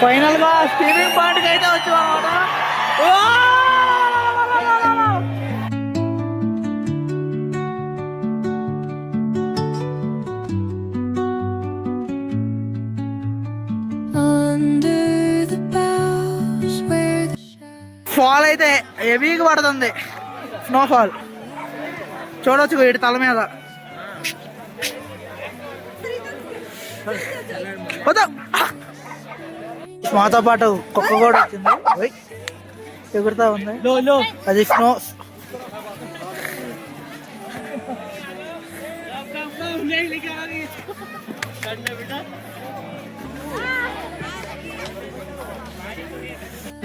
Final గా స్టీవింగ్ point కి అయితే వచ్చాం అన్నమాట. ఫాల్ అయితే హెవీగా పడుతుంది, స్నోఫాల్ చూడొచ్చు వీటి తల మీద. మాతో పాటు కుక్క కూడా వచ్చింది, ఎగురుతా ఉంది. అది స్నో.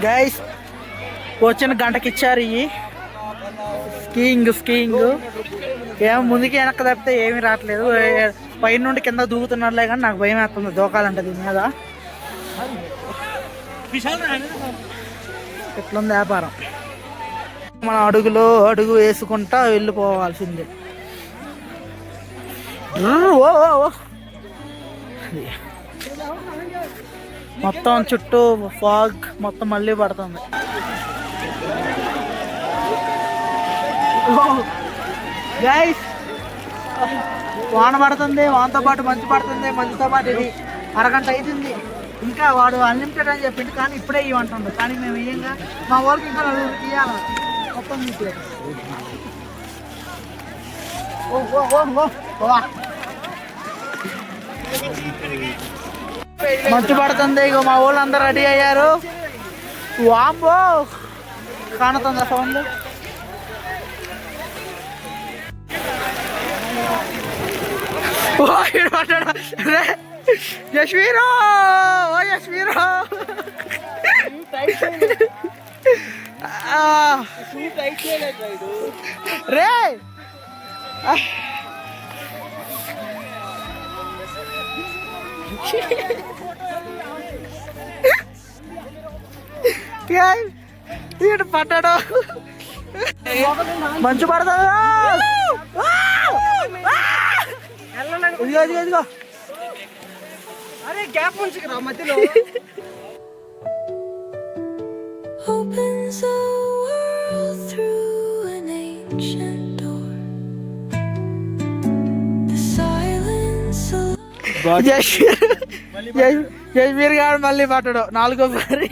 గైస్ వచ్చిన గంటకి ఇచ్చారు ఇవి స్కీయింగ్. ఏమో ముందుకి వెనక్కి తప్పితే ఏమీ రావట్లేదు. పైన నుండి కింద దూకుతున్నట్లే కానీ నాకు భయం వేస్తుంది దూకాలంటే దీని మీద. ఎట్లుంది వ్యాపారం. మనం అడుగు వేసుకుంటా వెళ్ళిపోవాల్సిందే. మొత్తం చుట్టూ ఫాగ్ మొత్తం మళ్ళీ పడుతుంది. గైస్ వాన పడుతుంది, వానతో పాటు మంచు పడుతుంది, మంచుతో పాటు ఇది అరగంట అవుతుంది. ఇంకా వాడు అన్లిమిటెడ్ అని చెప్పింది కానీ ఇప్పుడే ఇవ్వంటుండు. కానీ మేము ఇయ్యంగా మా వాళ్ళకి ఇంకా నలుగురికి ఇవ్వాలి మొత్తం. మంచు పడుతుంది. ఇక మా వాళ్ళు అందరూ రెడీ అయ్యారు. వాంబో కానుతుందా సౌండ్. యశ్వీరో ఓ యశ్వీరో రే వీడు పట్టాడు. మంచు పడుతుందా. ఇదిగో అరే గ్యాప్ ఉంచుకురా మధ్యలో. జస్వీర్ గారు మళ్ళీ పట్టడు 4వ సారి.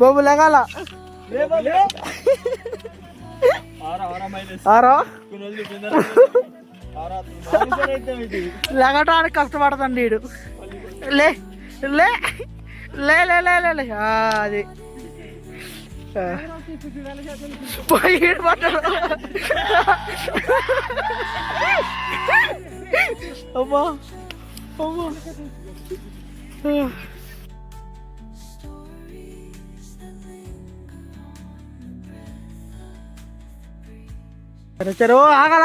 బాబు లేగాల లెగటానికి కష్టపడుతుంది వీడు. లే లే లే లే లే లే అది పోయి పట్టడు. అమ్మా అమ్మా చరో ఆగల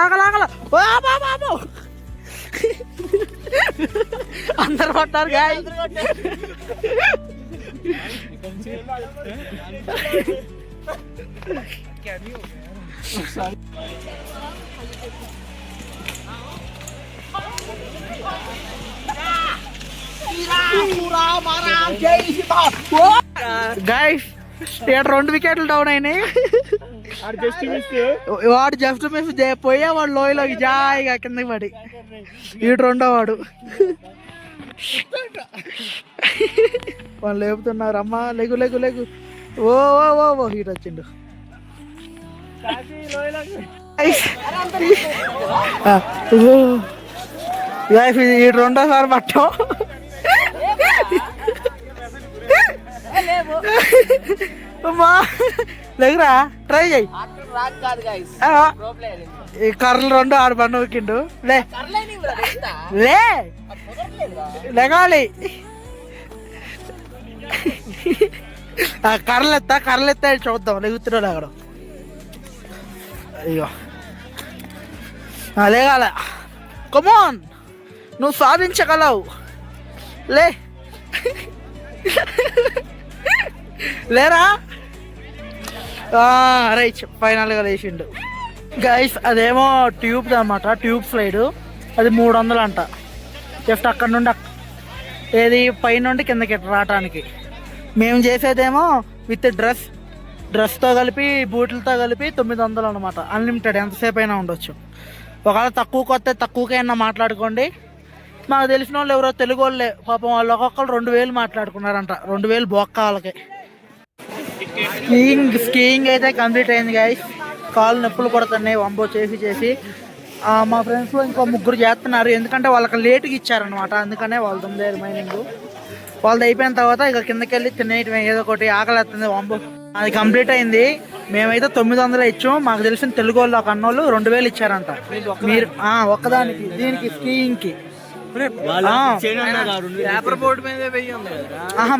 అందరు పట్టారు గాయ. గైస్ 2 వికెట్లు డౌన్ అయినాయి. వాడు జస్ట్ మిస్ పోయేవాడు లోయలోకి జాయిగా కిందకి పడి. వీడు 2వ వాడు. వాళ్ళు లేపుతున్నారు. అమ్మా లెగు లెగు లెగు. ఓ ఓ ఓ హీట్ వచ్చిండు. వీడు 2వ సారి పట్టాం. అమ్మా లేకురా ట్రై చెయ్యి. ఈ కర్రలు 2 ఆడు బండి ఊకిండు. లే లెగాలి. కర్రలెత్తా చూద్దాం లెగుతున్నాడు అక్కడ. అయ్యో లేగాల. కమాన్ నువ్వు సాధించగలవు. లే లేరా. రైట్ ఫైనల్గా లేచిండు. గైస్ అదేమో ట్యూబ్ అన్నమాట, ట్యూబ్ స్లైడ్. అది 300 అంట. జస్ట్ అక్కడ నుండి ఏది పైనుండి కిందకి రావటానికి. మేము చేసేదేమో విత్ డ్రెస్తో కలిపి బూట్లతో కలిపి 900 అనమాట. అన్లిమిటెడ్, ఎంతసేపు అయినా ఉండొచ్చు. ఒకవేళ తక్కువకి వస్తే తక్కువకైనా మాట్లాడుకోండి. మాకు తెలిసిన వాళ్ళు ఎవరో తెలుగు వాళ్ళే పాపం, వాళ్ళు ఒక్కొక్కరు 2000 మాట్లాడుకున్నారంట. 2000 బొక్క వాళ్ళకి. స్కీయింగ్ అయితే కంప్లీట్ అయింది గైస్. కాళ్ళు నొప్పులు పడుతున్నాయి వంబో చేసి. మా ఫ్రెండ్స్లో ఇంకో 3 చేస్తున్నారు, ఎందుకంటే వాళ్ళకి లేటుగా ఇచ్చారనమాట. అందుకనే వాళ్ళు 9 మైనింగ్ వాళ్ళది అయిపోయిన తర్వాత ఇక కిందకి వెళ్ళి తినేయటం ఏదో ఒకటి. ఆకలి వస్తుంది వంబో. అది కంప్లీట్ అయింది. మేమైతే 900 ఇచ్చాము. మాకు తెలిసిన తెలుగు వాళ్ళు ఒక అన్నోళ్ళు 2000 ఇచ్చారంట. మీరు ఒక్కదానికి దీనికి స్కీయింగ్కి పేపర్ బోర్డు మీద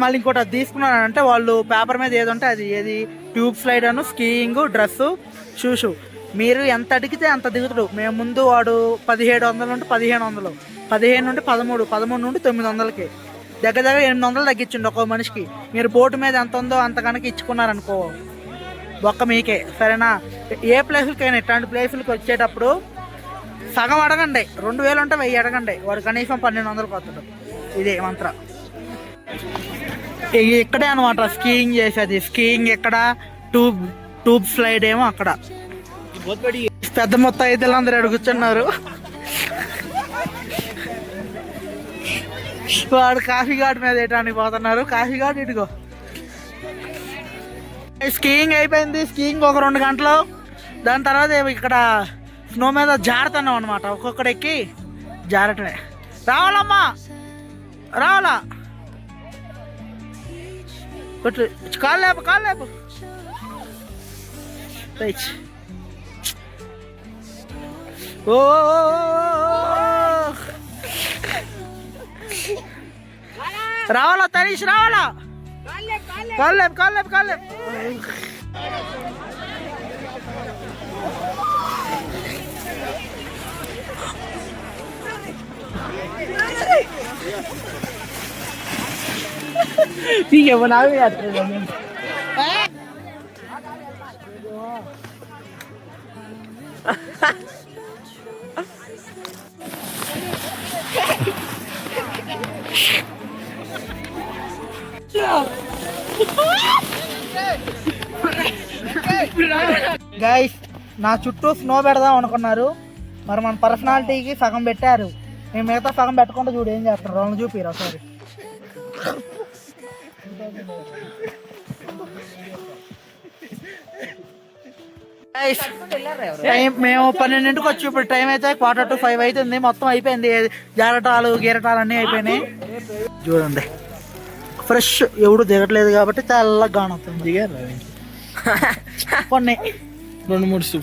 మళ్ళీ ఇంకోటి అది తీసుకున్నారంటే వాళ్ళు పేపర్ మీద ఏది ఉంటే అది, ఏది ట్యూబ్ స్లైడ్ అను, స్కీయింగ్, డ్రెస్సు, షూషు. మీరు ఎంత అడిగితే అంత దిగుతాడు. మేము ముందు వాడు 1700 నుండి 1500, 15 నుండి 13, 13 నుండి 900కి దగ్గర 800 తగ్గించండి ఒక్కో మనిషికి. మీరు బోటు మీద ఎంత ఉందో అంత కనుక ఇచ్చుకున్నారనుకో ఒక్క మీకే, సరేనా? ఏ ప్లేసులకైనా ఇట్లాంటి ప్లేసులకి వచ్చేటప్పుడు సగం అడగండి. 2000 ఉంటే 1000 అడగండి. వాడు కనీసం 1200కి వస్తాడు. ఇదే మంత్ర. ఇక్కడే అనమాట స్కీయింగ్ చేసేది. స్కీయింగ్ ఎక్కడ, ట్యూబ్ స్లైడ్ ఏమో అక్కడ. పెద్ద మొత్తం అయితే అందరూ అడుగుతున్నారు. వాడు కాఫీ ఘాట్ మీద వేయటానికి పోతున్నారు. కాఫీ ఘాట్ ఇటుకో. స్కీయింగ్ అయిపోయింది. స్కీయింగ్ ఒక 2 గంటలు. దాని తర్వాత ఇక్కడ స్నో మీద జారుతున్నాం అనమాట. ఒక్కొక్కడు ఎక్కి జారటమే. రావాలమ్మా, రావాలా. కాళ్ళు లేపు. ఓ రావాలా తనీష్, రావాలా. కాళ్ళు లేపు. ठीक है बना भी आते हैं। గైస్ నా చుట్టూ స్నో పెడదాం అనుకున్నారు, మరి మన పర్సనాలిటీకి సగం పెట్టారు. మేము మిగతా సగం పెట్టకుండా చూడు ఏం చేస్తారు. వాళ్ళని చూపిరా సారీ. మేము 12ంటికి వచ్చి ఇప్పుడు టైం అయితే 4:45 అవుతుంది. మొత్తం అయిపోయింది. జారటాలు గీరటాలు అన్నీ అయిపోయినాయి. చూడండి ఫ్రెష్, ఎవడు దిగట్లేదు కాబట్టి తెల్లగా కానొస్తుంది. దిగారు కొన్ని 2-3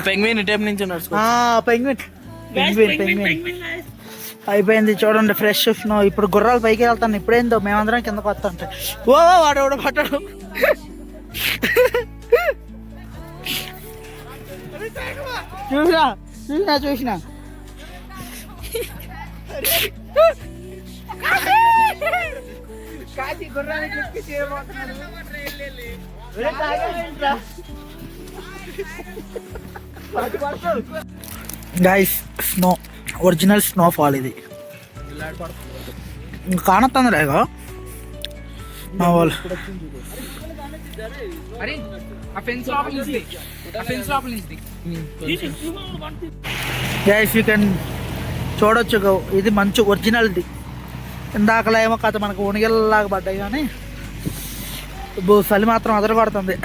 పెంగ్విన్ అయిపోయింది. చూడండి ఫ్రెష్ స్నో. ఇప్పుడు గుర్రాలు పైకి వెళ్తాను. ఇప్పుడేందో మేమందరం కిందకు వస్తుంటే ఓ వాడెవడో పట్టాడు. చూసినా గైస్ స్నో, ఒరిజినల్ స్నోఫాల్ ఇది. కానొస్తుంది రేగా మా వాళ్ళు. గైస్ యూ కెన్ చూడొచ్చు. ఇది మంచి ఒరిజినల్ది. ఇందాకలా ఏమో కథ మనకు ఉనిగల్లాగా పడ్డాయి, కానీ చలి మాత్రం అదరగొడుతుంది.